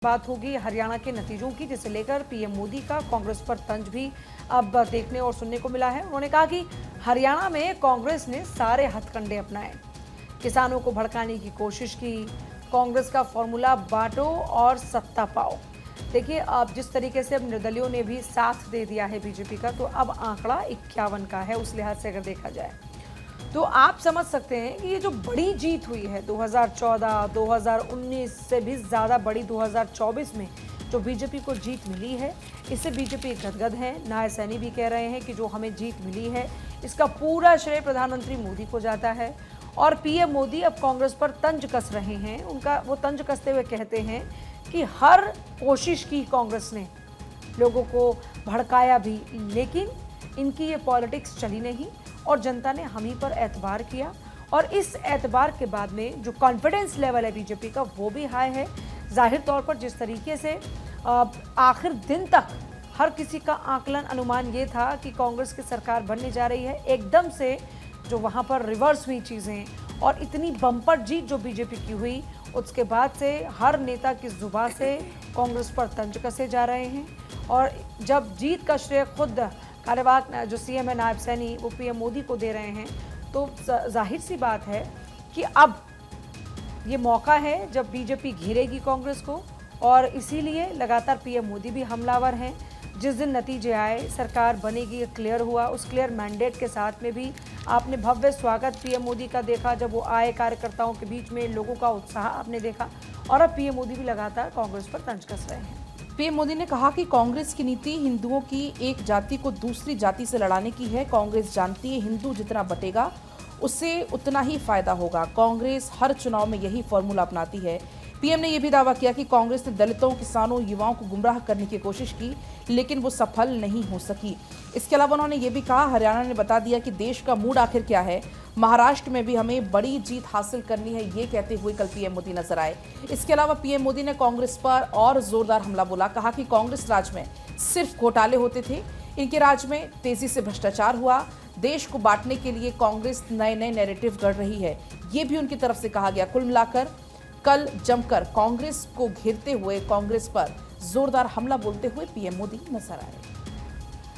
बात होगी हरियाणा के नतीजों की, जिसे लेकर पीएम मोदी का कांग्रेस पर तंज भी अब देखने और सुनने को मिला है। उन्होंने कहा कि हरियाणा में कांग्रेस ने सारे हथकंडे अपनाए, किसानों को भड़काने की कोशिश की। कांग्रेस का फॉर्मूला बांटो और सत्ता पाओ। देखिए, अब जिस तरीके से अब निर्दलियों ने भी साथ दे दिया है बीजेपी का, तो अब आंकड़ा 51 का है उस लिहाज से अगर देखा जाए तो आप समझ सकते हैं कि ये जो बड़ी जीत हुई है 2014, 2019 से भी ज़्यादा बड़ी 2024 में जो बीजेपी को जीत मिली है, इससे बीजेपी गदगद है। नायर सैनी भी कह रहे हैं कि जो हमें जीत मिली है इसका पूरा श्रेय प्रधानमंत्री मोदी को जाता है। और पीएम मोदी अब कांग्रेस पर तंज कस रहे हैं। उनका वो तंज कसते हुए कहते हैं कि हर कोशिश की कांग्रेस ने, लोगों को भड़काया भी, लेकिन इनकी ये पॉलिटिक्स चली नहीं और जनता ने हम ही पर एतबार किया। और इस एतबार के बाद में जो कॉन्फिडेंस लेवल है बीजेपी का, वो भी हाई है। जाहिर तौर पर जिस तरीके से आखिर दिन तक हर किसी का आकलन अनुमान ये था कि कांग्रेस की सरकार बनने जा रही है, एकदम से जो वहाँ पर रिवर्स हुई चीज़ें और इतनी बम्पर जीत जो बीजेपी की हुई, उसके बाद से हर नेता की जुबान से कांग्रेस पर तंज कसे जा रहे हैं। और जब जीत का श्रेय खुद कार्यवाहक जो सीएम है नायब सैनी, वो पीएम मोदी को दे रहे हैं, तो जाहिर सी बात है कि अब ये मौका है जब बीजेपी घेरेगी कांग्रेस को। और इसीलिए लगातार पीएम मोदी भी हमलावर हैं। जिस दिन नतीजे आए, सरकार बनेगी, क्लियर हुआ, उस क्लियर मैंडेट के साथ में भी आपने भव्य स्वागत पीएम मोदी का देखा। जब वो आए, कार्यकर्ताओं के बीच में लोगों का उत्साह आपने देखा। और अब पीएम मोदी भी लगातार कांग्रेस पर तंज कस रहे हैं। पीएम मोदी ने कहा कि कांग्रेस की नीति हिंदुओं की एक जाति को दूसरी जाति से लड़ाने की है। कांग्रेस जानती है हिंदू जितना बटेगा उससे उतना ही फायदा होगा। कांग्रेस हर चुनाव में यही फॉर्मूला अपनाती है। पीएम ने यह भी दावा किया कि कांग्रेस ने दलितों, किसानों, युवाओं को गुमराह करने की कोशिश की, लेकिन वो सफल नहीं हो सकी। इसके अलावा उन्होंने ये भी कहा, हरियाणा ने बता दिया कि देश का मूड आखिर क्या है। महाराष्ट्र में भी हमें बड़ी जीत हासिल करनी है, ये कहते हुए कल पीएम मोदी नजर आए। इसके अलावा पीएम मोदी ने कांग्रेस पर और जोरदार हमला बोला। कहा कि कांग्रेस राज में सिर्फ घोटाले होते थे, इनके राज में तेजी से भ्रष्टाचार हुआ। देश को बांटने के लिए कांग्रेस नए नए नैरेटिव गढ़ रही है, ये भी उनकी तरफ से कहा गया। कुल मिलाकर कल जमकर कांग्रेस को घेरते हुए कांग्रेस पर जोरदार हमला बोलते हुए पीएम मोदी नजर आए।